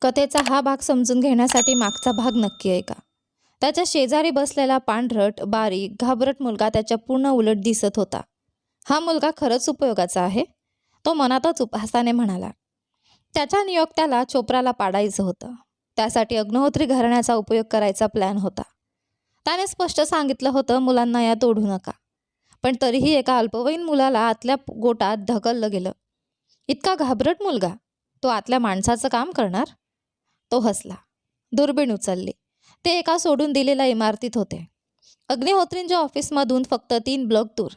कथेचा हा भाग समजून घेण्यासाठी मागचा भाग नक्की ऐका. त्याच्या शेजारी बसलेला पांढरट, बारीक, घाबरट मुलगा त्याच्या पूर्ण उलट दिसत होता. हा मुलगा खरंच उपयोगाचा आहे, तो मनातच उपहासाने म्हणाला. त्याच्या नियोक्त्याला चोप्राला पाडायचं होतं. त्यासाठी अग्निहोत्री घराण्याचा उपयोग करायचा प्लॅन होता. त्याने स्पष्ट सांगितलं होतं, मुलांना यात ओढू नका. पण तरीही एका अल्पवयीन मुलाला आतल्या गोटात ढकललं गेलं. इतका घाबरट मुलगा, तो आतल्या माणसाचं काम करणार? तो हसला. दुर्बीण उचलली. ते एका सोडून दिलेल्या इमारतीत होते. अग्निहोत्रींच्या ऑफिसमधून फक्त 3 ब्लॉक दूर.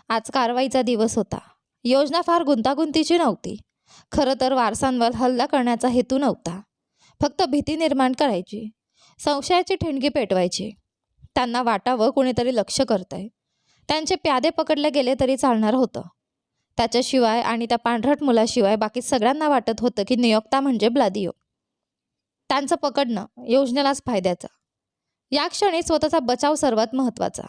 आज कारवाईचा दिवस होता. योजना फार गुंतागुंतीची नव्हती. खरं तर वारसांवर हल्ला करण्याचा हेतू नव्हता. फक्त भीती निर्माण करायची, संशयाची ठिणगी पेटवायची. त्यांना वाटावं कोणीतरी लक्ष करतंय. त्यांचे प्यादे पकडले गेले तरी चालणार होतं. त्याच्याशिवाय आणि त्या पांढरट मुलाशिवाय बाकी सगळ्यांना वाटत होतं की नियोक्ता म्हणजे ब्लादियो. त्यांचं पकडणं योजनेलाच फायद्याचं. या क्षणी स्वतःचा बचाव सर्वात महत्त्वाचा.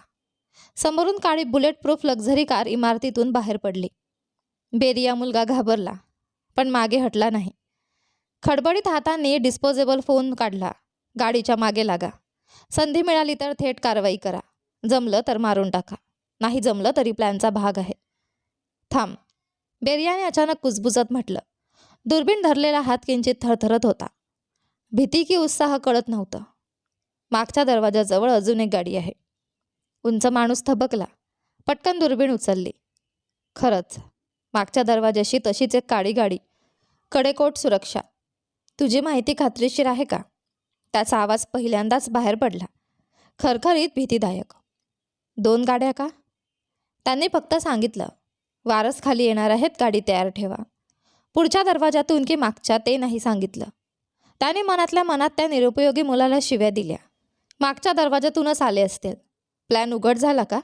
समोरून काळी बुलेट प्रूफ लक्झरी कार इमारतीतून बाहेर पडली. बेरिया मुलगा घाबरला, पण मागे हटला नाही. खडबडीत हातांनी डिस्पोजेबल फोन काढला. गाडीच्या मागे लागा. संधी मिळाली तर थेट कारवाई करा. जमलं तर मारून टाका. नाही जमलं तरी प्लॅनचा भाग आहे. थांब, बेरियाने अचानक कुजबुजत म्हटलं. दुर्बीण धरलेला हात किंचित थरथरत होता. भीती की उत्साह कळत नव्हतं. मागच्या दरवाजाजवळ अजून एक गाडी आहे. उंच माणूस थबकला. पटकन दुर्बीण उचलली. खरंच मागच्या दरवाजाशी तशीच एक काळी गाडी. कडेकोट सुरक्षा. तुझी माहिती खात्रीशीर आहे का? त्याचा आवाज पहिल्यांदाच बाहेर पडला. खरखरीत भीतीदायक. 2 गाड्या का? त्यांनी फक्त सांगितलं, वारस खाली येणार आहेत, गाडी तयार ठेवा. पुढच्या दरवाजातून की मागच्या ते नाही सांगितलं. त्याने मनातल्या मनात त्या निरुपयोगी मुलाला शिव्या दिल्या. मागच्या दरवाजातूनच आले असतील. प्लॅन उघड झाला का?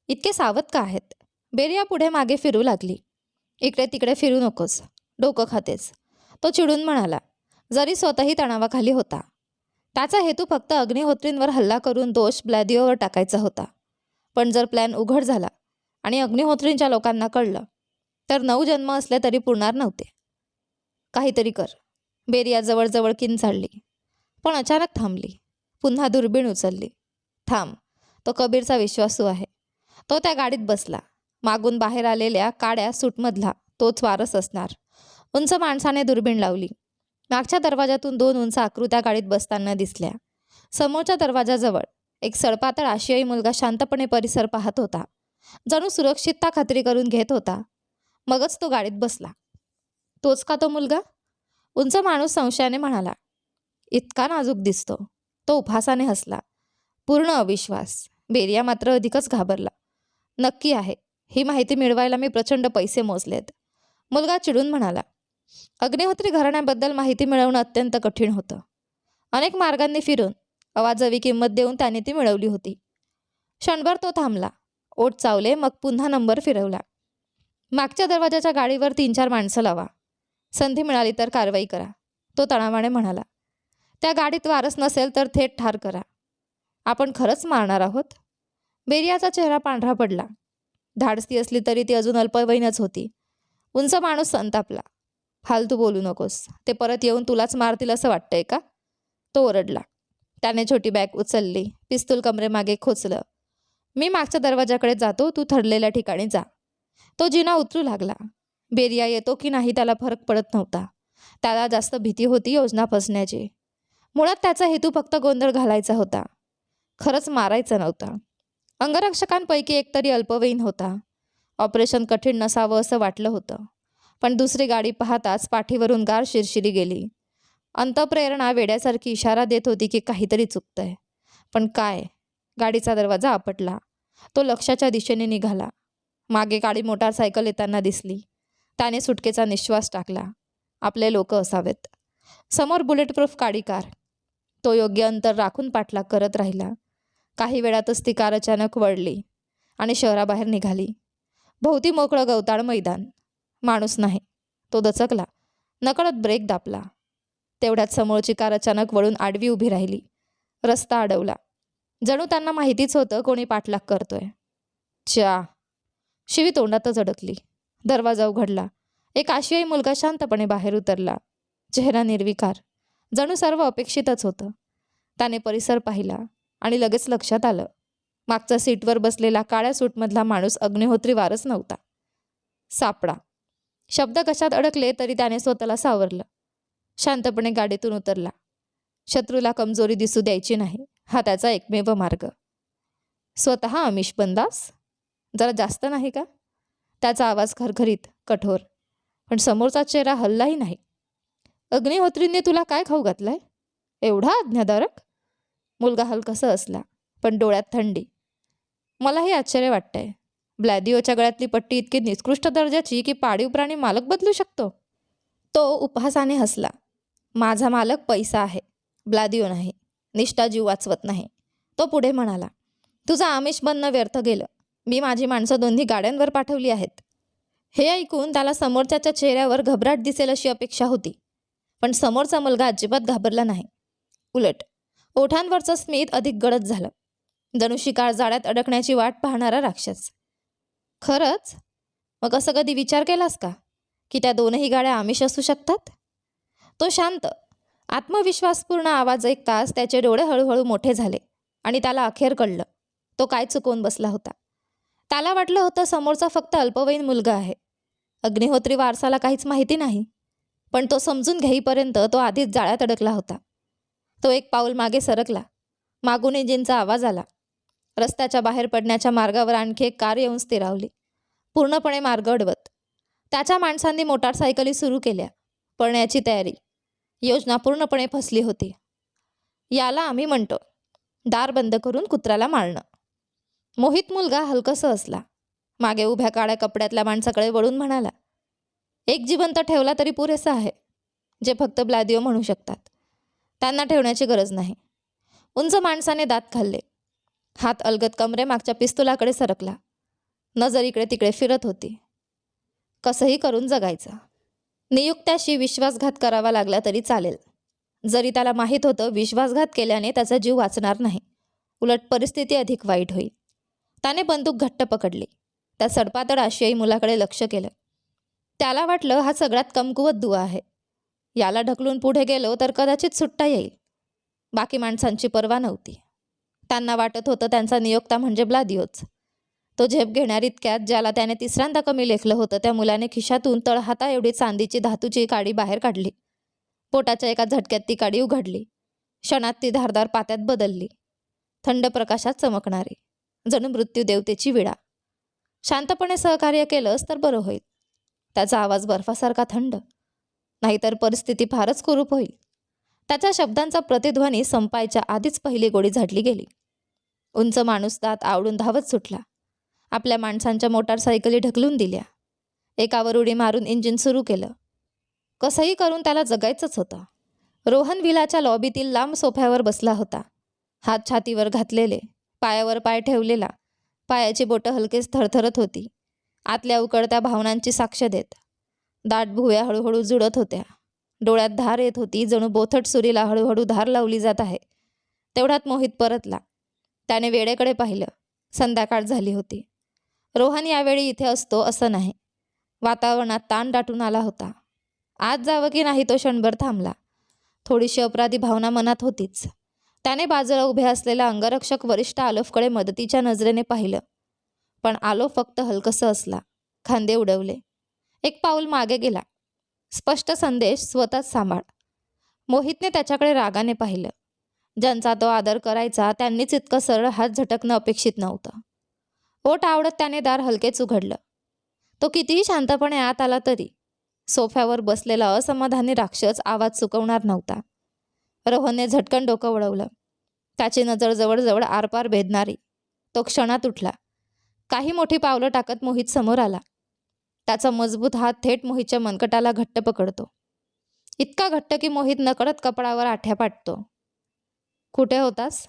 इतके सावध का आहेत? बेरिया पुढे मागे फिरू लागली. इकडे तिकडे फिरू नकोस, डोकं खातेस, तो चिडून म्हणाला, जरी स्वतःही तणावाखाली होता. त्याचा हेतू फक्त अग्निहोत्रींवर हल्ला करून दोष ब्लादियोवर टाकायचा होता. पण जर प्लॅन उघड झाला आणि अग्निहोत्रींच्या लोकांना कळलं तर 9 जन्म असले तरी पुरणार नव्हते. काहीतरी कर. बेरिया जवळजवळ किंचाळली, पण अचानक थांबली. पुन्हा दुर्बीण उचलली. थांब, तो कबीरचा विश्वासू आहे. तो त्या गाडीत बसला. मागून बाहेर आलेल्या काळ्या सूटमधला तोच वारस असणार. उंच माणसाने दुर्बीण लावली. मागच्या दरवाजातून 2 उंच आकृत्या गाडीत बसताना दिसल्या. समोरच्या दरवाजाजवळ एक सडपातळ आशियाई मुलगा शांतपणे परिसर पाहत होता. जणू सुरक्षितता खात्री करून घेत होता. मगच तो गाडीत बसला. तोच का तो मुलगा? उंच माणूस संशयाने म्हणाला. इतका नाजूक दिसतो. तो उपहासाने हसला. पूर्ण अविश्वास. बेरिया मात्र अधिकच घाबरला. नक्की आहे. ही माहिती मिळवायला मी प्रचंड पैसे मोजलेत. मुलगा चिडून म्हणाला. अग्निहोत्री घराण्याबद्दल माहिती मिळवणं अत्यंत कठीण होतं. अनेक मार्गांनी फिरून अवाजवी किंमत देऊन त्याने ती मिळवली होती. क्षणभर तो थांबला. ओठ चावले, मग पुन्हा नंबर फिरवला. मागच्या दरवाजाच्या गाडीवर 3-4 माणसं लावा. संधी मिळाली तर कारवाई करा, तो तणावाने म्हणाला. त्या गाडीत वारस नसेल तर थेट ठार करा. आपण खरंच मारणार आहोत? बेरियाचा चेहरा पांढरा पडला. धाडसी असली तरी ती अजून अल्पवयीनच होती. उंच माणूस संतापला. फालतू बोलू नकोस. ते परत येऊन तुलाच मारतील असं वाटतंय का? तो ओरडला. त्याने छोटी बॅग उचलली. पिस्तूल कमरेमागे खोचलं. मी मागच्या दरवाजाकडे जातो, तू ठरलेल्या ठिकाणी जा. तो जिना उतरू लागला. बेरिया येतो की नाही त्याला फरक पडत नव्हता. त्याला जास्त भीती होती योजना फसण्याची. मुळात त्याचा हेतू फक्त गोंधळ घालायचा होता. खरंच मारायचं नव्हतं. अंगरक्षकांपैकी एक तरी अल्पवयीन होता. ऑपरेशन कठीण नसावं असं वाटलं होतं. पण दुसरी गाडी पाहताच पाठीवरून गार शिरशिरी गेली. अंतःप्रेरणा वेड्यासारखी इशारा देत होती की काहीतरी चुकतंय. पण काय? गाडीचा दरवाजा आपटला. तो लक्ष्याच्या दिशेने निघाला. मागे काळी मोटारसायकल येताना दिसली. त्याने सुटकेचा निश्वास टाकला. आपले लोक असावेत. समोर बुलेटप्रूफ काळी कार. तो योग्य अंतर राखून पाठलाग करत राहिला. काही वेळातच ती कार अचानक वळली आणि शहराबाहेर निघाली. भोवती मोकळं गवताळ मैदान. माणूस नाही. तो दचकला. नकळत ब्रेक दाबला. तेवढ्यात समोरची कार अचानक वळून आडवी उभी राहिली. रस्ता अडवला. जणू त्यांना माहितीच होतं कोणी पाठलाग करतोय. च्या. शिवी तोंडातच अडकली. दरवाजा उघडला. एक आशियाई मुलगा शांतपणे बाहेर उतरला. चेहरा निर्विकार. जणू सर्व अपेक्षितच होतं. त्याने परिसर पाहिला आणि लगेच लक्षात आलं, मागच्या सीटवर बसलेला काळ्या सूटमधला माणूस अग्निहोत्री वारच नव्हता. सापडा. शब्द कशात अडकले तरी त्याने स्वतःला सावरलं. शांतपणे गाडीतून उतरला. शत्रूला कमजोरी दिसू द्यायची नाही, हा त्याचा एकमेव मार्ग. स्वतः अमिश बनलास? जरा जास्त नाही का? त्याचा आवाज खरखरीत, कठोर, पण समोरचा चेहरा हललाही नाही. अग्निहोत्रींनी तुला काय खाऊ घातलाय? एवढा आज्ञाधारक? मुलगा हलकासा असला, पण डोळ्यात थंडी. मलाही आश्चर्य वाटतंय. ब्लॅदिओच्या गळ्यातली पट्टी इतकी निकृष्ट दर्जाची की पाळीव प्राणी मालक बदलू शकतो? तो उपहासाने हसला. माझा मालक पैसा आहे, ब्लॅदिओ नाही. निष्ठा जीव वाचवत नाही. तो पुढे म्हणाला, तुझं आमिष बनणं व्यर्थ गेलं. मी माझी माणसं दोन्ही गाड्यांवर पाठवली आहेत. हे ऐकून त्याला समोरच्याच्या चेहऱ्यावर घबराट दिसेल अशी अपेक्षा होती, पण समोरचा मुलगा अजिबात घाबरला नाही. उलट ओठांवरचं स्मित अधिक गडद झालं, जणू शिकार जाळ्यात अडकण्याची वाट पाहणारा राक्षस. खरंच? मग असं कधी विचार केलास का की त्या दोनही गाड्या आमिष असू शकतात? तो शांत, आत्मविश्वासपूर्ण आवाज ऐकताच त्याचे डोळे हळूहळू मोठे झाले आणि त्याला अखेर कळलं, तो काय चुकवून बसला होता. त्याला वाटलं होतं समोरचा फक्त अल्पवयीन मुलगा आहे, अग्निहोत्री वारसाला काहीच माहिती नाही. पण तो समजून घेईपर्यंत तो आधीच जाळ्यात अडकला होता. तो एक पाऊल मागे सरकला. मागून इंजिनचा आवाज आला. रस्त्याच्या बाहेर पडण्याच्या मार्गावर आणखी एक कार येऊन स्थिरावली, पूर्णपणे मार्ग अडवत. त्याच्या माणसांनी मोटारसायकली सुरू केल्या. पळण्याची तयारी. योजना पूर्णपणे फसली होती. याला आम्ही म्हणतो दार बंद करून कुत्र्याला मारणं. मोहित मुलगा हलकसा असला. मागे उभ्या काळ्या कपड्यातल्या माणसाकडे वळून म्हणाला, एक जिवंत ठेवला तरी पुरेसा आहे, जे फक्त ब्लॅदिओ म्हणू शकतात. त्यांना ठेवण्याची गरज नाही. उंच माणसाने दात खाल्ले. हात अलगद कमरेमागच्या पिस्तुलाकडे सरकला. नजर इकडे तिकडे फिरत होती. कसंही करून जगायचं. नियुक्त्याशी विश्वासघात करावा लागला तरी चालेल. जरी त्याला माहीत होतं विश्वासघात केल्याने त्याचा जीव वाचणार नाही, उलट परिस्थिती अधिक वाईट होईल. त्याने बंदूक घट्ट पकडली. त्या सडपातळ आशियाई मुलाकडे लक्ष केलं. त्याला वाटलं हा सगळ्यात कमकुवत दुवा आहे. याला ढकलून पुढे गेलो तर कदाचित सुट्टा येईल. बाकी माणसांची पर्वा नव्हती. त्यांना वाटत होतं त्यांचा नियोक्ता म्हणजे ब्लॅदिओच. तो झेप घेणार इतक्यात ज्याला त्याने तिसऱ्यांदा कमी लेखलं होतं त्या मुलाने खिशातून तळहाता एवढी चांदीची धातूची काडी बाहेर काढली. पोटाच्या एका झटक्यात ती काडी उघडली. क्षणात ती धारदार पात्यात बदलली, थंड प्रकाशात चमकणारी, जणू मृत्यूदेवतेची विडा. शांतपणे सहकार्य केलंस तर बरं होईल. त्याचा आवाज बर्फासारखा थंड. नाहीतर परिस्थिती फारच कुरूप होईल. त्याच्या शब्दांचा प्रतिध्वनी संपायच्या आधीच पहिली गोळी झाडली गेली. उंच माणूस दात आवडून धावत सुटला. आपल्या माणसांच्या मोटारसायकली ढकलून दिल्या. एकावर उडी मारून इंजिन सुरू केलं. कसंही करून त्याला जगायचंच होतं. रोहन विलाच्या लॉबीतील लांब सोफ्यावर बसला होता. हात छातीवर घातलेले, पायावर पाय ठेवलेला. पायाची बोटं हलकेच थरथरत होती, आतल्या उकळत्या भावनांची साक्ष देत. दाट भुवया हळूहळू जुळत होत्या. डोळ्यात धार येत होती, जणू बोथट सुरीला हळूहळू धार लावली जात आहे. तेवढ्यात मोहित परतला. त्याने वेळेकडे पाहिलं. संध्याकाळ झाली होती. रोहन यावेळी इथे असतो असं नाही. वातावरणात ताण दाटून आला होता. आज जावं की नाही तो क्षणभर थांबला. थोडीशी अपराधी भावना मनात होतीच. त्याने बाजूला उभे असलेला अंगरक्षक वरिष्ठ आलोफकडे मदतीच्या नजरेने पाहिलं. पण आलोफ फक्त हलकसं असला. खांदे उडवले. एक पाऊल मागे गेला. स्पष्ट संदेश स्वतःच सांभाळ. मोहितने त्याच्याकडे रागाने पाहिलं. ज्यांचा तो आदर करायचा त्यांनीच इतकं सरळ हात झटकणं अपेक्षित नव्हतं. ओठ आवडत त्याने दार हलकेच उघडलं. तो कितीही शांतपणे आत आला तरी सोफ्यावर बसलेला असमाधानी राक्षस आवाज चुकवणार नव्हता. रोहनने झटकन डोकं वळवलं. त्याची नजर जवळजवळ आरपार भेदणारी. तो क्षणात उठला. काही मोठी पावलं टाकत मोहित समोर आला. त्याचा मजबूत हात थेट मोहितच्या मनगटाला घट्ट पकडतो. इतका घट्ट की मोहित नकळत कपडावर आठ्या पाडतो. कुठे होतास?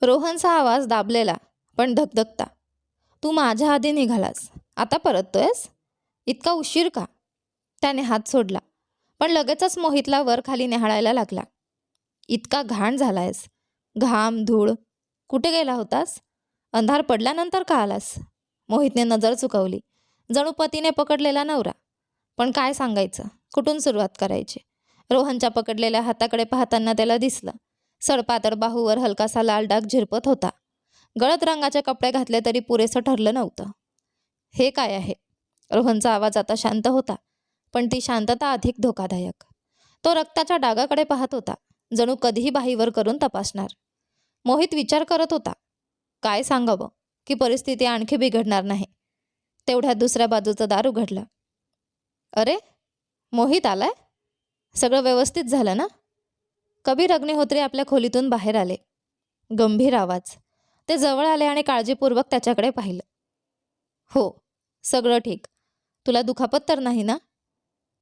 रोहनचा आवाज दाबलेला पण धगधगता. तू माझ्या आधी निघालास, आता परततोयस? इतका उशीर का? त्याने हात सोडला, पण लगेचच मोहितला वर खाली न्याहाळायला लागला. इतका घाण झालायस. घाम, धूळ. कुठे गेला होतास? अंधार पडल्यानंतर का आलास? मोहितने नजर चुकवली. जणू पतीने पकडलेला नवरा. पण काय सांगायचं, कुठून सुरुवात करायची? रोहनच्या पकडलेल्या हाताकडे पाहताना त्याला दिसलं सडपातळ बाहूवर हलकासा लाल डाग झिरपत होता. गडद रंगाचे कपडे घातले तरी पुरेसं ठरलं नव्हतं. हे काय आहे? रोहनचा आवाज आता शांत होता, पण ती शांतता अधिक धोकादायक. तो रक्ताच्या डागाकडे पाहत होता, जणू कधीही बाहीवर करून तपासणार. मोहित विचार करत होता, काय सांगावं की परिस्थिती आणखी बिघडणार नाही. तेवढ्यात दुसऱ्या बाजूचं दार उघडलं. अरे, मोहित आलाय? सगळं व्यवस्थित झालं ना? कबीर अग्निहोत्री आपल्या खोलीतून बाहेर आले. गंभीर आवाज. ते जवळ आले आणि काळजीपूर्वक त्याच्याकडे पाहिलं. हो, सगळं ठीक. तुला दुखापत तर नाही ना?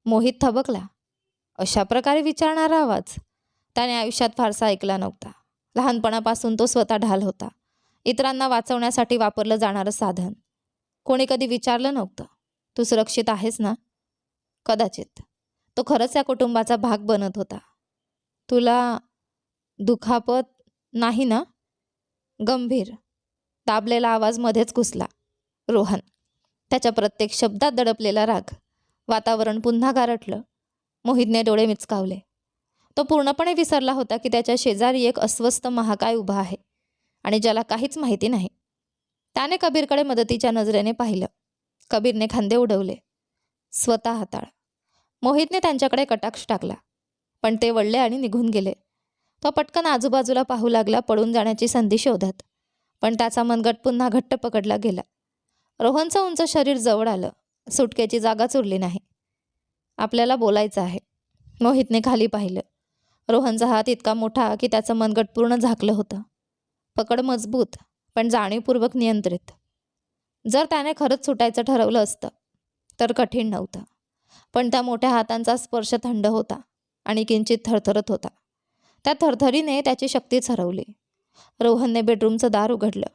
मोहित थबकला. अशा प्रकारे विचारणारा आवाज त्याने आयुष्यात फारसा ऐकला नव्हता. लहानपणापासून तो स्वतः ढाल होता, इतरांना वाचवण्यासाठी वापरलं जाणारं साधन. कोणी कधी विचारलं नव्हतं, तू सुरक्षित आहेस ना? कदाचित तो खरंच या कुटुंबाचा भाग बनत होता. तुला दुखापत नाही ना? गंभीर दाबलेला आवाज मध्येच घुसला. रोहन. त्याच्या प्रत्येक शब्दात दडपलेला राग. वातावरण पुन्हा गारठलं. मोहितने डोळे मिचकावले. तो पूर्णपणे विसरला होता की त्याच्या शेजारी एक अस्वस्थ महाकाय उभा आहे आणि ज्याला काहीच माहिती नाही. त्याने कबीरकडे मदतीच्या नजरेने पाहिलं. कबीरने खांदे उडवले. स्वतः हाताळ. मोहितने त्यांच्याकडे कटाक्ष टाकला, पण ते वळले आणि निघून गेले. तो पटकन आजूबाजूला पाहू लागला, पडून जाण्याची संधी शोधत, पण त्याचा मनगट पुन्हा घट्ट पकडला गेला. रोहनचं उंच शरीर जवळ आलं. सुटकेची जागाच उरली नाही. आपल्याला बोलायचं आहे. मोहितने खाली पाहिलं. रोहनचा हात इतका मोठा की त्याचं मनगट पूर्ण झाकलं होतं. पकड मजबूत, पण जाणीवपूर्वक नियंत्रित. जर त्याने खरंच सुटायचं ठरवलं असतं तर कठीण नव्हतं, पण त्या मोठ्या हातांचा स्पर्श थंड होता आणि किंचित थरथरत होता. त्या थरथरीने त्याची शक्तीच हरवली. रोहनने बेडरूमचं दार उघडलं.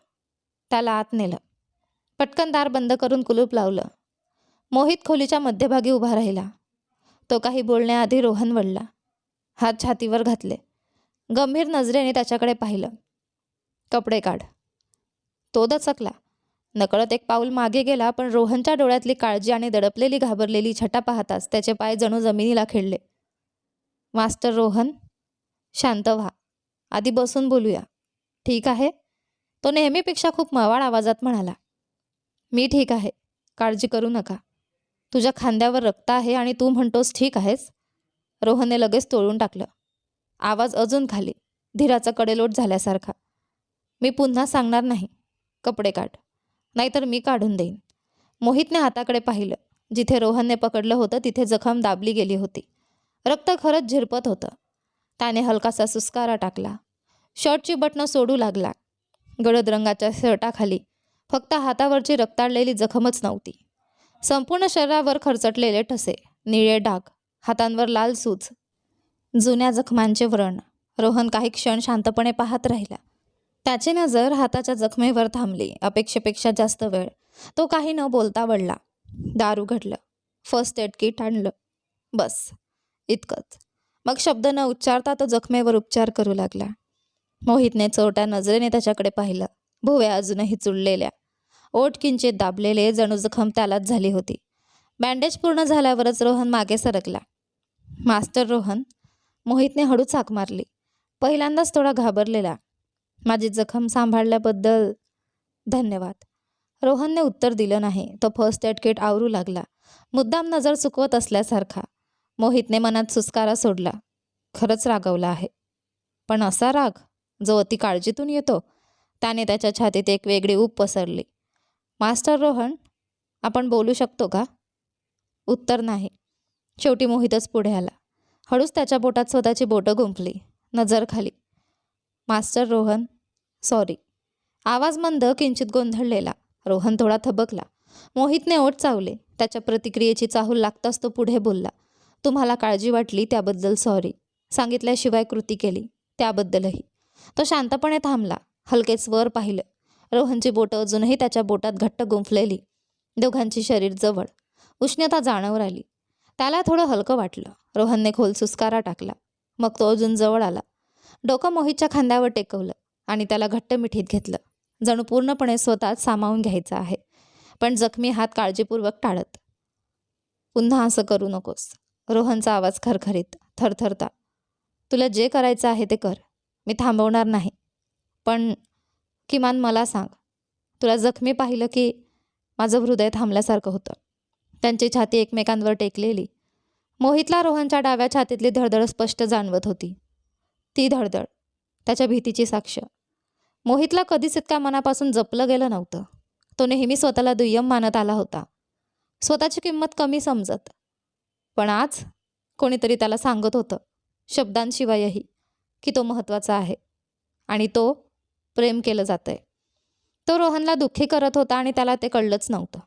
त्याला आत नेलं. पटकन दार बंद करून कुलूप लावलं. मोहित खोलीच्या मध्यभागी उभा राहिला. तो काही बोलण्याआधी रोहन वळला. हात छातीवर घातले. गंभीर नजरेने त्याच्याकडे पाहिलं. कपडे काढ. तो दचकला. नकळत एक पाऊल मागे गेला, पण रोहनच्या डोळ्यातली काळजी आणि दडपलेली घाबरलेली छटा पाहताच त्याचे पाय जणू जमिनीला खिळले. मास्टर रोहन, शांत व्हा. आधी बसून बोलूया, ठीक आहे? तो नेहमीपेक्षा खूप मवाळ आवाजात म्हणाला. मी ठीक आहे, काळजी करू नका. तुझ्या खांद्यावर रक्त आहे आणि तू म्हणतोस ठीक आहेस? रोहनने लगेच तोडून टाकलं. आवाज अजून खाली, धीराचा कडेलोट झाल्यासारखा. मी पुन्हा सांगणार नाही. कपडे काढ, नाहीतर मी काढून देईन. मोहितने हाताकडे पाहिलं. जिथे रोहनने पकडलं होतं तिथे जखम दाबली गेली होती. रक्त खरंच झिरपत होतं. त्याने हलकासा सुस्कारा टाकला. शर्टची बटणं सोडू लागला. गडद रंगाच्या शर्टाखाली फक्त हातावरची रक्ताळलेली जखमच नव्हती, संपूर्ण शरीरावर खरचटलेले ठसे, निळे डाग, हातांवर लाल सूज, जुन्या जखमांचे व्रण. रोहन काही क्षण शांतपणे पाहत राहिला. त्याची नजर हाताच्या जखमेवर थांबली. अपेक्षेपेक्षा जास्त वेळ. तो काही न बोलता वळला. दार उघडलं. फर्स्ट एड किट आणलं. बस, इतकंच. मग शब्द न उच्चारता तो जखमेवर उपचार करू लागला. मोहितने चोरट्या नजरेने त्याच्याकडे पाहिलं. भुवया अजूनही चुळलेल्या, ओठ किंचित दाबलेले, जणू जखम त्यालाच झाली होती. बँडेज पूर्ण झाल्यावरच रोहन मागे सरकला. मास्टर रोहन, मोहितने हळूच हाक मारली, पहिल्यांदाच थोडा घाबरलेला. माझी जखम सांभाळल्याबद्दल धन्यवाद. रोहनने उत्तर दिलं नाही. तो फर्स्ट एड किट आवरू लागला, मुद्दाम नजर चुकवत असल्यासारखा. मोहितने मनात सुस्कारा सोडला. खरंच रागवला आहे, पण असा राग जो अति काळजीतून येतो. त्याने त्याच्या छातीत एक वेगळी ऊब पसरली. मास्टर रोहन, आपण बोलू शकतो का? उत्तर नाही. शेवटी मोहितच पुढे आला. हळूच त्याच्या बोटात स्वतःची बोटं गुंफली. नजर खाली. Master Rohan, sorry. आवाज मंद, किंचित गोंधळलेला. रोहन थोडा थबकला. मोहितने ओठ चावले. त्याच्या प्रतिक्रियेची चाहूल लागताच तो पुढे बोलला. तुम्हाला काळजी वाटली त्याबद्दल सॉरी. सांगितल्याशिवाय कृती केली त्याबद्दलही. तो शांतपणे थांबला. हलकेच वर पाहिलं. रोहनची बोटं अजूनही त्याच्या बोटात घट्ट गुंफलेली. दोघांची शरीर जवळ. उष्णता जाणवू राहिली. त्याला थोडं हलकं वाटलं. रोहनने खोल सुस्कारा टाकला. मग तो अजून जवळ आला. डोकं मोहितच्या खांद्यावर टेकवलं आणि त्याला घट्ट मिठीत घेतलं, जणू पूर्णपणे स्वतःच सामावून घ्यायचं आहे, पण जखमी हात काळजीपूर्वक टाळत. पुन्हा असं करू नकोस. रोहनचा आवाज खरखरीत. थरथरता. तुला जे करायचं आहे ते कर, मी थांबवणार नाही. पण किमान मला सांग, तुला जखमी पाहिलं की माझं हृदय थांबल्यासारखं होतं. त्यांची छाती एकमेकांवर टेकलेली. मोहितला रोहनच्या डाव्या छातीतली धडधड स्पष्ट जाणवत होती. ती धडधड त्याच्या भीतीची साक्ष. मोहितला कधीच इतक्या मनापासून जपलं गेलं नव्हतं. तो नेहमी स्वतःला दुय्यम मानत आला होता, स्वतःची किंमत कमी समजत. पण आज कोणीतरी त्याला सांगत होतं, शब्दांशिवायही, की तो महत्त्वाचा आहे आणि तो प्रेम केलं जातंय. तो रोहनला दुःखी करत होता आणि त्याला ते कळलंच नव्हतं.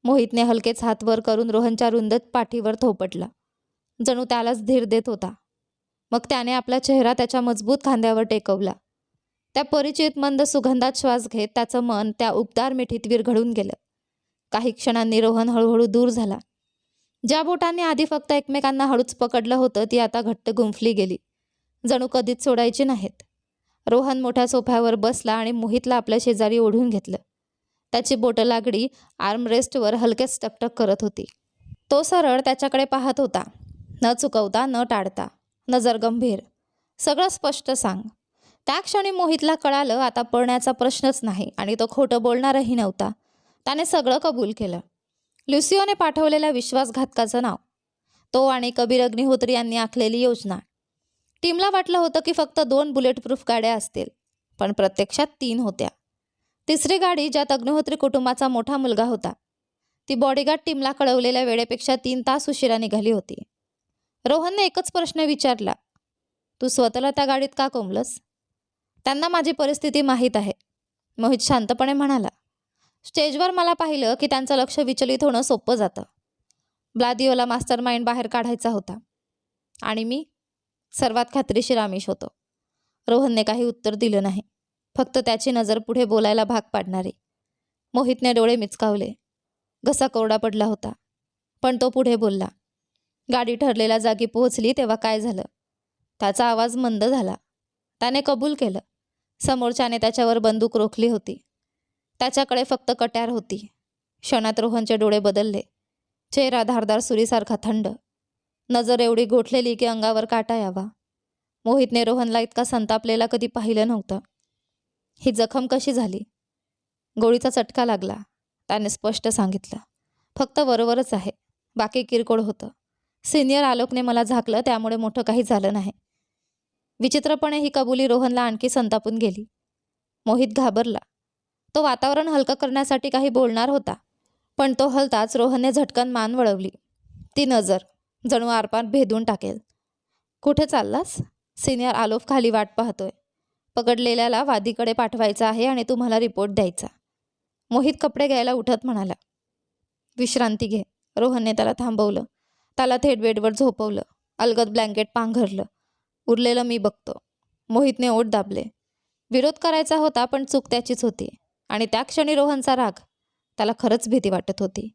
मोहितने हलकेच हात वर करून रोहनच्या रुंद पाठीवर थोपटला, जणू त्यालाच धीर देत होता. मग त्याने आपला चेहरा त्याच्या मजबूत खांद्यावर टेकवला. त्या परिचित मंद सुगंधात श्वास घेत त्याचं मन त्या उबदार मिठीत विरघळून गेलं. काही क्षणांनी रोहन हळूहळू दूर झाला. ज्या बोटांनी आधी फक्त एकमेकांना हळूच पकडलं होतं ती आता घट्ट गुंफली गेली, जणू कधीच सोडायची नाहीत. रोहन मोठ्या सोफ्यावर बसला आणि मोहितला आपल्या शेजारी ओढून घेतलं. त्याची बोटं लागडी आर्मरेस्टवर हलकेच टकटक करत होती. तो सरळ त्याच्याकडे पाहत होता, न चुकवता न टाळता, नजर गंभीर. सगळं स्पष्ट सांग. त्या क्षणी मोहितला कळालं आता पळण्याचा प्रश्नच नाही आणि तो खोटं बोलणारही नव्हता. त्याने सगळं कबूल केलं. ल्युसिओने पाठवलेल्या विश्वासघातकाचं नाव, तो आणि कबीर अग्निहोत्री यांनी आखलेली योजना. टीमला वाटलं होतं की फक्त 2 बुलेटप्रूफ गाड्या असतील, पण प्रत्यक्षात 3 होत्या. तिसरी गाडी, ज्यात अग्निहोत्री कुटुंबाचा मोठा मुलगा होता, ती बॉडीगार्ड टीमला कळवलेल्या वेळेपेक्षा 3 तास उशिरा निघाली होती. रोहनने एकच प्रश्न विचारला, तू स्वतःला त्या गाडीत का कोंबलंस? त्यांना माझी परिस्थिती माहीत आहे, मोहित शांतपणे म्हणाला. स्टेजवर मला पाहिलं की त्यांचं लक्ष विचलित होणं सोपं जातं. ब्लादिओला मास्टर माइंड बाहेर काढायचा होता आणि मी सर्वात खात्रीशीर आमिष होतो. रोहनने काही उत्तर दिलं नाही, फक्त त्याची नजर पुढे बोलायला भाग पाडणारी. मोहितने डोळे मिचकावले. घसा कोरडा पडला होता, पण तो पुढे बोलला. गाडी ठरलेल्या जागी पोहोचली तेव्हा काय झालं? त्याचा आवाज मंद झाला. त्याने कबूल केलं. समोरच्याने त्याच्यावर बंदूक रोखली होती. त्याच्याकडे फक्त कट्यार होती. क्षणात रोहनचे डोळे बदलले. चेहरा धारदार सुरीसारखा थंड, नजर एवढी गोठलेली की अंगावर काटा यावा. मोहितने रोहनला इतका संतापलेला कधी पाहिलं नव्हतं. ही जखम कशी झाली? गोळीचा चटका लागला, त्याने स्पष्ट सांगितलं. फक्त वरवरच आहे, बाकी किरकोळ होतं. सिनियर आलोकने मला झाकलं, त्यामुळे मोठं काही झालं नाही. विचित्रपणे ही कबुली रोहनला आणखी संतापून गेली. मोहित घाबरला. तो वातावरण हलकं करण्यासाठी काही बोलणार होता, पण तो हलताच रोहनने झटकन मान वळवली. ती नजर जणू आरपार भेदून टाकेल. कुठे चाललास? सिनियर आलोफ खाली वाट पाहतोय. पकडलेल्याला वादीकडे पाठवायचं आहे आणि तुम्हाला रिपोर्ट द्यायचा. मोहित कपडे घ्यायला उठत म्हणाला. विश्रांती घे. रोहनने त्याला थांबवलं. त्याला थेट बेडवर झोपवलं. अलगद ब्लँकेट पांघरलं. उरलेलं मी बघतो. मोहितने ओठ दाबले. विरोध करायचा होता, पण चूक त्याचीच होती आणि त्या क्षणी रोहनचा राग. त्याला खरंच भीती वाटत होती.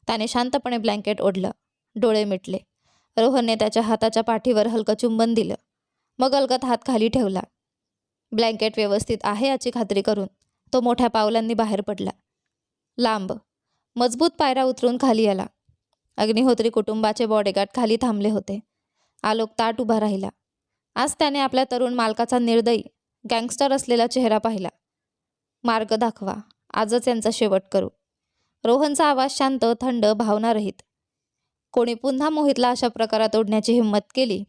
त्याने शांतपणे ब्लँकेट ओढलं. डोळे मिटले. रोहनने त्याच्या हाताच्या पाठीवर हलकं चुंबन दिलं. मग अलगद हात खाली ठेवला. ब्लँकेट व्यवस्थित आहे याची खात्री करून तो मोठ्या पावलांनी बाहेर पडला. लांब मजबूत पायऱ्या उतरून खाली आला. अग्निहोत्री कुटुंबाचे बॉडीगार्ड खाली थांबले होते. आलोक ताट उभा राहिला. आज त्याने आपल्या तरुण मालकाचा निर्दयी, गँगस्टर असलेला चेहरा पाहिला. मार्ग दाखवा, आजच यांचा शेवट करू. रोहनचा आवाज शांत, थंड, भावनारहित. कोणी पुन्हा मोहितला अशा प्रकारात ओढण्याची हिंमत केली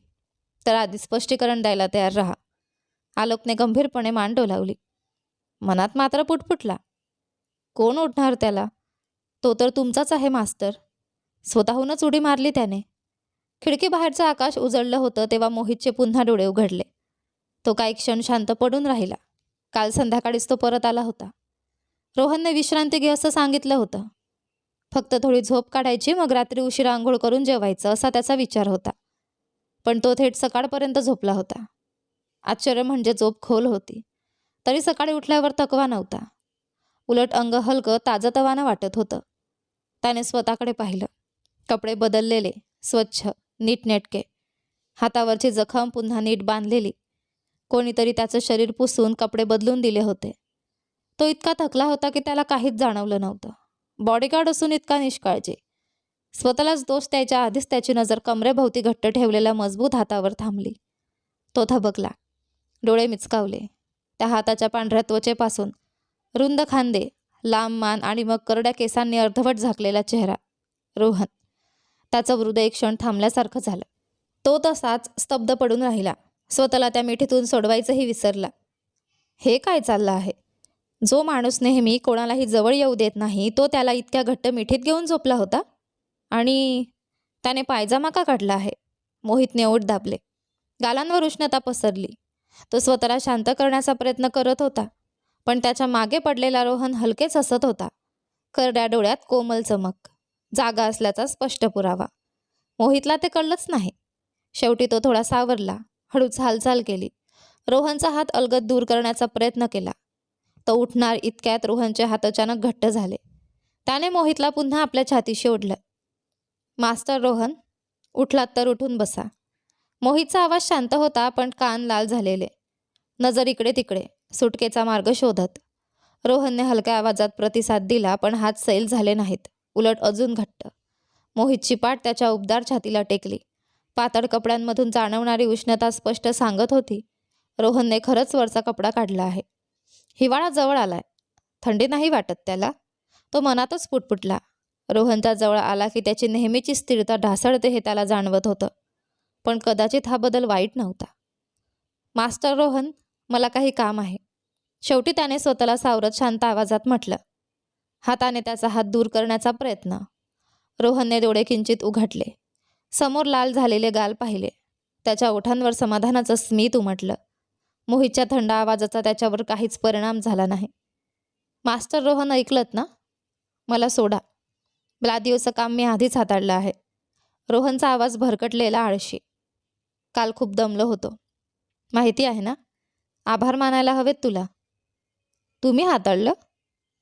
तर आधी स्पष्टीकरण द्यायला तयार राहा. आलोकने गंभीरपणे मान डोलावली. मनात मात्र पुटपुटला. कोण ओढणार त्याला? तो तर तुमचाच आहे मास्टर. स्वतःहूनच उडी मारली त्याने. खिडकी बाहेरचं आकाश उजळलं होतं तेव्हा मोहितचे पुन्हा डोळे उघडले. तो काही क्षण शांत पडून राहिला. काल संध्याकाळीच तो परत आला होता. रोहनने विश्रांती घे असं सांगितलं होतं. फक्त थोडी झोप काढायची, मग रात्री उशिरा आंघोळ करून जेवायचं, असा त्याचा विचार होता. पण तो थेट सकाळपर्यंत झोपला होता. आश्चर्य म्हणजे झोप खोल होती, तरी सकाळी उठल्यावर थकवा नव्हता. उलट अंग हलकं, ताजतवानं वाटत होतं. त्याने स्वतःकडे पाहिलं. कपडे बदललेले, स्वच्छ, नीटनेटके. हातावरची जखम पुन्हा नीट बांधलेली. कोणीतरी त्याचं शरीर पुसून कपडे बदलून दिले होते. तो इतका थकला होता की त्याला काहीच जाणवलं नव्हतं. बॉडीगार्ड असून इतका निष्काळजी. स्वतःलाच दोष द्यायच्या आधीच त्याची नजर कमरेभोवती घट्ट ठेवलेल्या मजबूत हातावर थांबली. तो थबकला, डोळे मिचकावले. त्या हाताच्या पांढऱ्या त्वचेपासून रुंद खांदे, लांब मान आणि मग करड्या केसांनी अर्धवट झाकलेला चेहरा. रोहन. त्याचं हृदय एक क्षण थांबल्यासारखं झालं. तो तसाच स्तब्ध पडून राहिला. स्वतःला त्या मिठीतून सोडवायचंही विसरला. हे काय चाललं आहे? जो माणूस नेहमी कोणालाही जवळ येऊ देत नाही, तो त्याला इतक्या घट्ट मिठीत घेऊन झोपला होता. आणि त्याने पायजामा का काढला आहे? मोहितने ओठ दाबले. गालांवर उष्णता पसरली. तो स्वतःला शांत करण्याचा प्रयत्न करत होता, पण त्याच्या मागे पडलेला रोहन हलकेच हसत होता. करड्या डोळ्यात कोमल चमक, जागा असल्याचा स्पष्ट पुरावा. मोहितला ते कळलंच नाही. शेवटी तो थोडा सावरला, हळूच हालचाल केली. रोहनचा हात अलगद दूर करण्याचा प्रयत्न केला. तो उठणार इतक्यात रोहनचे हात अचानक घट्ट झाले. त्याने मोहितला पुन्हा आपल्या छातीशी ओढलं. मास्टर रोहन, उठलात तर उठून बसा. मोहितचा आवाज शांत होता, पण कान लाल झालेले. नजर इकडे तिकडे, सुटकेचा मार्ग शोधत. रोहनने हलक्या आवाजात प्रतिसाद दिला, पण हात सैल झाले नाहीत, उलट अजून घट्ट. मोहितची पाठ त्याच्या उबदार छातीला टेकली. पातळ कपड्यांमधून जाणवणारी उष्णता स्पष्ट सांगत होती, रोहनने खरंच वरचा कपडा काढला आहे. हिवाळा जवळ आलाय. थंडी नाही वाटत त्याला? तो मनातच पुटपुटला. रोहनचा जवळ आला की त्याची नेहमीची स्थिरता ढासळते हे त्याला जाणवत होतं. पण कदाचित हा बदल वाईट नव्हता. मास्टर रोहन, मला काही काम आहे. शेवटी त्याने स्वतःला सावरत शांत आवाजात म्हटलं. हाताने त्याचा हात दूर करण्याचा प्रयत्न. रोहनने डोळे किंचित उघडले. समोर लाल झालेले गाल पाहिले. त्याच्या ओठांवर समाधानाचं स्मित उमटलं. मोहितच्या थंड आवाजाचा त्याच्यावर काहीच परिणाम झाला नाही. मास्टर रोहन, ऐकलत ना? मला सोडा. ब्लादिओचं काम मी आधीच हाताळलं आहे. रोहनचा आवाज भरकटलेला, आळशी. काल खूप दमलो होतो. माहिती आहे ना? आभार मानायला हवेत तुला. तुम्ही हाताळलं?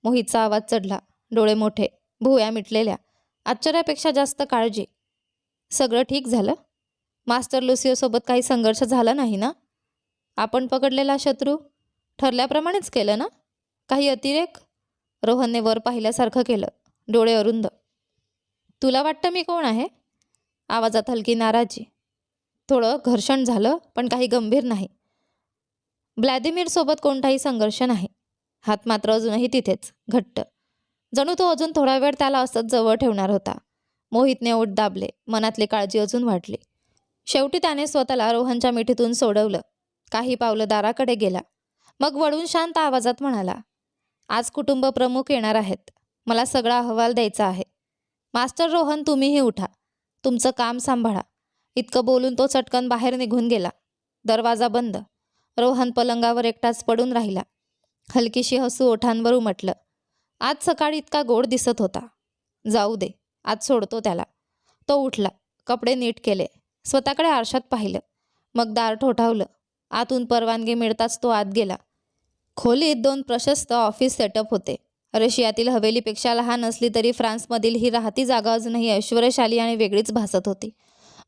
मोहितचा आवाज चढला. डोळे मोठे, भुवया मिटलेल्या, आश्चर्यापेक्षा जास्त काळजी. सगळं ठीक झालं? मास्टर लुसिओसोबत काही संघर्ष झाला नाही ना? आपण पकडलेला शत्रू ठरल्याप्रमाणेच केलं ना? काही अतिरेक? रोहनने वर पाहिल्यासारखं केलं, डोळे अरुंद. तुला वाटतं मी कोण आहे? आवाजात हलकी नाराजी. थोडं घर्षण झालं, पण काही गंभीर नाही. व्लादिमीरसोबत कोणताही संघर्ष नाही. हात मात्र अजूनही तिथेच, घट्ट. जणू तो अजून थोडा वेळ त्याला असंच जवळ ठेवणार होता. मोहितने ओठ दाबले. मनातली काळजी अजून वाढली. शेवटी त्याने स्वतःला रोहनच्या मिठीतून सोडवलं. काही पावलं दाराकडे गेला. मग वळून शांत आवाजात म्हणाला, आज कुटुंब प्रमुख येणार आहेत. मला सगळा अहवाल द्यायचा आहे. मास्टर रोहन, तुम्हीही उठा. तुमचं काम सांभाळा. इतकं बोलून तो चटकन बाहेर निघून गेला. दरवाजा बंद. रोहन पलंगावर एकटाच पडून राहिला. हलकीशी हसू ओठांवर उमटलं. आज सकाळी इतका गोड दिसत होता. जाऊ दे, आज सोडतो त्याला. तो उठला. कपडे नीट केले. स्वतःकडे आरशात पाहिलं. मग दार ठोठावलं. आतून परवानगी मिळताच तो आत गेला. खोलीत 2 प्रशस्त ऑफिस सेटअप होते. रशियातील हवेलीपेक्षा लहान असली तरी फ्रान्समधील ही राहती जागा अजूनही ऐश्वर्यशाली आणि वेगळीच भासत होती.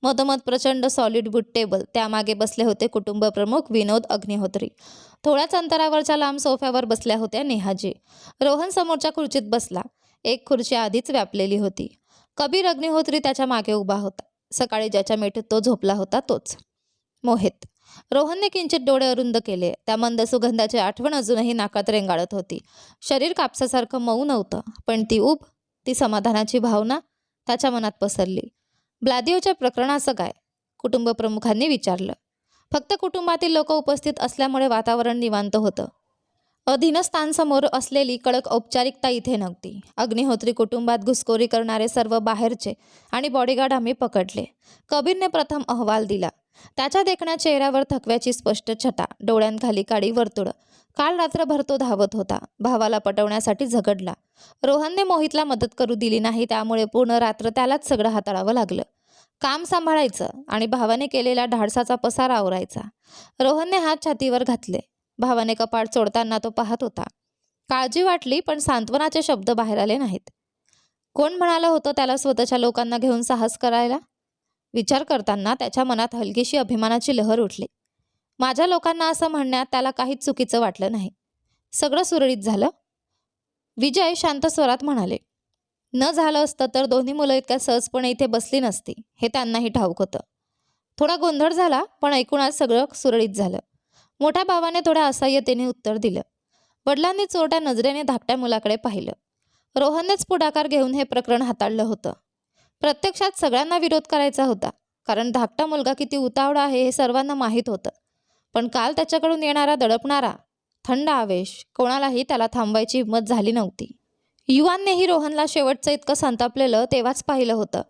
मधोमध प्रचंड सॉलिड वूड टेबल. त्यामागे बसले होते कुटुंबप्रमुख विनोद अग्निहोत्री. थोड्याच अंतरावरच्या लांब सोफ्यावर बसल्या होत्या नेहाजी. रोहन समोरच्या खुर्चीत बसला. एक खुर्ची आधीच व्यापलेली होती. कबीर अग्निहोत्री त्याच्या मागे उभा होता. सकाळी ज्याच्या मिठीत तो झोपला होता तोच. मोहित. रोहनने किंचित डोळे अरुंद केले. त्या मंद सुगंधाची आठवण अजूनही नाकात रेंगाळत होती. शरीर कापसासारखं मऊ नव्हतं, पण ती ऊब, ती समाधानाची भावना त्याच्या मनात पसरली. ब्लादिओच्या प्रकरणाचं काय? कुटुंबप्रमुखांनी विचारलं. फक्त कुटुंबातील लोक उपस्थित असल्यामुळे वातावरण निवांत होतं. अधीनस्थांसमोर असलेली कडक औपचारिकता इथे नव्हती. अग्निहोत्री कुटुंबात घुसखोरी करणारे सर्व बाहेरचे आणि बॉडीगार्ड आम्ही पकडले. कबीरने प्रथम अहवाल दिला. त्याच्या देखण्या चेहऱ्यावर थकव्याची स्पष्ट छटा, डोळ्यांखाली काळी वर्तुळं. काल रात्रभर तो धावत होता. भावाला पटवण्यासाठी झगडला. रोहनने मोहितला मदत करू दिली नाही, त्यामुळे पूर्ण रात्र त्यालाच सगळं हाताळावं लागलं. काम सांभाळायचं आणि भावाने केलेल्या धाडसाचा पसारा आवरायचा. रोहनने हात छातीवर घातले. भावाने कपाट चोळताना तो पाहत होता. काळजी वाटली, पण सांत्वनाचे शब्द बाहेर आले नाहीत. कोण म्हणालं होतं त्याला स्वतःच्या लोकांना घेऊन साहस करायला? विचार करताना त्याच्या मनात हलकीशी अभिमानाची लहर उठली. माझ्या लोकांना असं म्हणण्यात त्याला काहीच चुकीचं वाटलं नाही. सगळं सुरळीत झालं. विजय शांत स्वरात म्हणाले. न झालं असतं तर दोन्ही मुलं इतक्या सहजपणे इथे बसली नसती, हे त्यांनाही ठाऊक होतं. थोडा गोंधळ झाला, पण एकूणच सगळं सुरळीत झालं. मोठ्या भावाने थोड्या असहाय्यतेने उत्तर दिलं. वडिलांनी चोरट्या नजरेने धाकट्या मुलाकडे पाहिलं. रोहननेच पुढाकार घेऊन हे प्रकरण हाताळलं होतं. प्रत्यक्षात सगळ्यांना विरोध करायचा होता, कारण धाकटा मुलगा किती उतावळा आहे हे सर्वांना माहीत होतं. पण काल त्याच्याकडून येणारा दडपणारा थंड आवेश कोणालाही त्याला थांबवायची हिंमत झाली नव्हती. युवांनीही रोहनला शेवटचं इतकं संतापलेलं तेव्हाच पाहिलं होतं,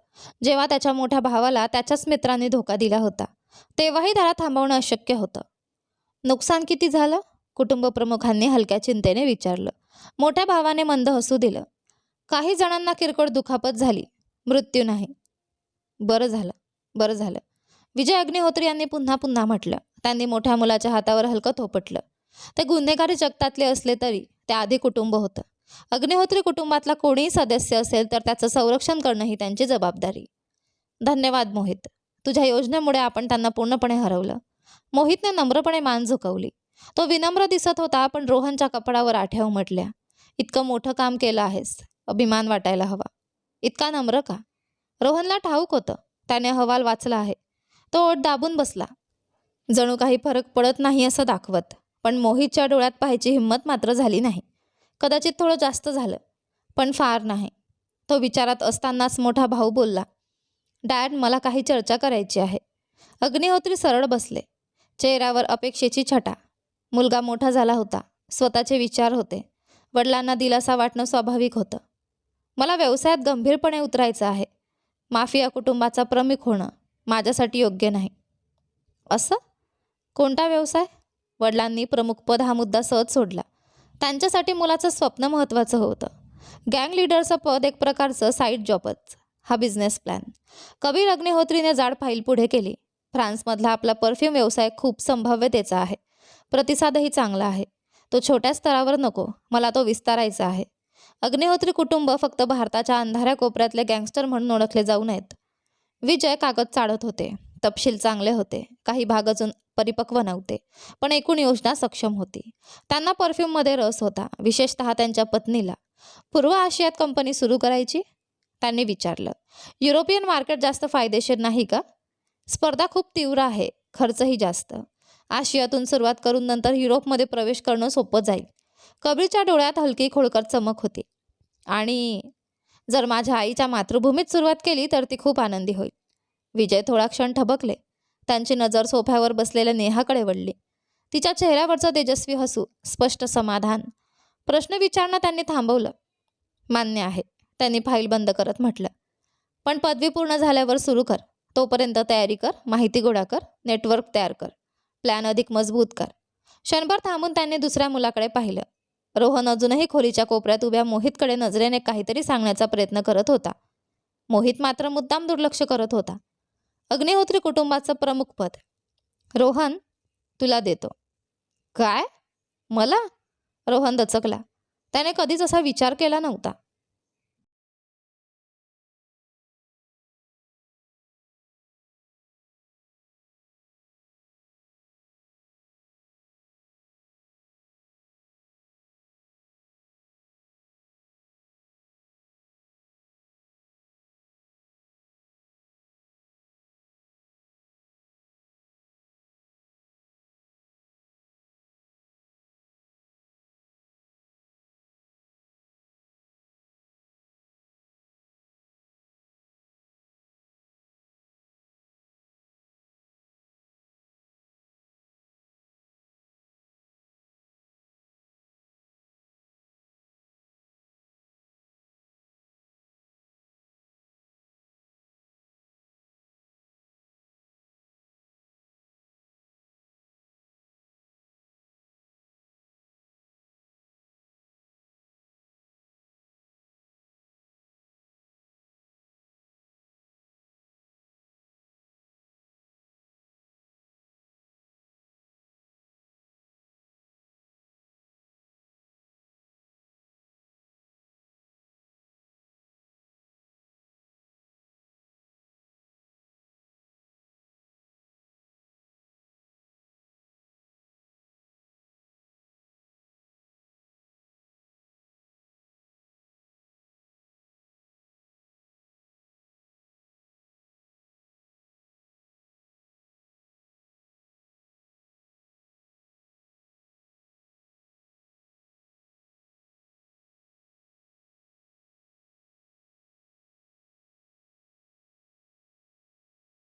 जेव्हा त्याच्या मोठ्या भावाला त्याच्याच मित्रांनी धोका दिला होता. तेव्हाही त्याला थांबवणं अशक्य होतं. नुकसान किती झालं? कुटुंब प्रमुखांनी हलक्या चिंतेने विचारलं. मोठ्या भावाने मंद हसू दिलं. काही जणांना किरकोळ दुखापत झाली, मृत्यू नाही. बरं झालं, बरं झालं, विजय अग्निहोत्री यांनी पुन्हा पुन्हा म्हटलं. त्यांनी मोठ्या मुलाच्या हातावर हलकं थोपटलं. ते गुन्हेगारी जगतातले असले तरी ते आधी कुटुंब होतं. अग्निहोत्री कुटुंबातला कोणीही सदस्य असेल तर त्याचं संरक्षण करणं ही त्यांची जबाबदारी. धन्यवाद मोहित, तुझ्या योजनेमुळे आपण त्यांना पूर्णपणे हरवलं. मोहितने नम्रपणे मान झुकवली. तो विनम्र दिसत होता, पण रोहनच्या कपाळावर आठ्या उमटल्या. इतकं मोठं काम केलं आहेस, अभिमान वाटायला हवा. इतका नम्र का? रोहनला ठाऊक होतं, त्याने अहवाल वाचला आहे. तो ओठ दाबून बसला, जणू काही फरक पडत नाही असं दाखवत. पण मोहितच्या डोळ्यात पाहायची हिंमत मात्र झाली नाही. कदाचित थोडं जास्त झालं, पण फार नाही. तो विचारात असतानाच मोठा भाऊ बोलला, डॅड, मला काही चर्चा करायची आहे. अग्निहोत्री सरळ बसले, चेहऱ्यावर अपेक्षेची छटा. मुलगा मोठा झाला होता, स्वतःचे विचार होते. वडिलांना दिलासा वाटणं स्वाभाविक होतं. मला व्यवसायात गंभीरपणे उतरायचं आहे. माफिया कुटुंबाचा प्रमुख होणं माझ्यासाठी योग्य नाही. असं? कोणता व्यवसाय? वडिलांनी प्रमुखपद हा मुद्दा सहज सोडला. त्यांच्यासाठी मुलाचं स्वप्न महत्त्वाचं होतं. गँग लीडरचं पद एक प्रकारचं साईड जॉबच. हा बिझनेस प्लॅन. कबीर अग्निहोत्रीने जाड फाईल पुढे केली. फ्रान्समधला आपला परफ्यूम व्यवसाय खूप संभाव्यतेचा आहे. प्रतिसादही चांगला आहे. तो छोट्या स्तरावर नको, मला तो विस्तारायचा आहे. अग्निहोत्री कुटुंब फक्त भारताच्या अंधाऱ्या कोपऱ्यातले गँगस्टर म्हणून ओळखले जाऊ नयेत. विजय कागद चाळत होते. तपशील चांगले होते, काही भाग अजून परिपक्व नव्हते, पण एकूण योजना सक्षम होती. त्यांना परफ्यूममध्ये रस होता, विशेषतः त्यांच्या पत्नीला. पूर्व आशियात कंपनी सुरू करायची? त्यांनी विचारलं. युरोपियन मार्केट जास्त फायदेशीर नाही का? स्पर्धा खूप तीव्र आहे, खर्चही जास्त. आशियातून सुरुवात करून नंतर युरोपमध्ये प्रवेश करणं सोपं जाईल. कबीरच्या डोळ्यात हलकी खोडकर चमक होती. आणि जर माझ्या आईच्या मातृभूमीत सुरुवात केली तर ती खूप आनंदी होईल. विजय थोडा क्षण ठबकले. त्यांची नजर सोफ्यावर बसलेल्या नेहाकडे वळली. तिच्या चेहऱ्यावरचं तेजस्वी हसू, स्पष्ट समाधान. प्रश्न विचारणं त्यांनी थांबवलं. मान्य आहे, त्यांनी फाईल बंद करत म्हटलं. पण पदवी पूर्ण झाल्यावर सुरू कर. तोपर्यंत तयारी कर, माहिती गोळा कर, नेटवर्क तयार कर, प्लॅन अधिक मजबूत कर. क्षणभर थांबून त्यांनी दुसऱ्या मुलाकडे पाहिलं. रोहन अजूनही खोलीच्या कोपऱ्यात उभ्या मोहितकडे नजरेने काहीतरी सांगण्याचा प्रयत्न करत होता. मोहित मात्र मुद्दाम दुर्लक्ष करत होता. अग्निहोत्री कुटुंबाचं प्रमुख पद. रोहन, तुला देतो. काय? मला? रोहन दचकला. त्याने कधीच असा विचार केला नव्हता.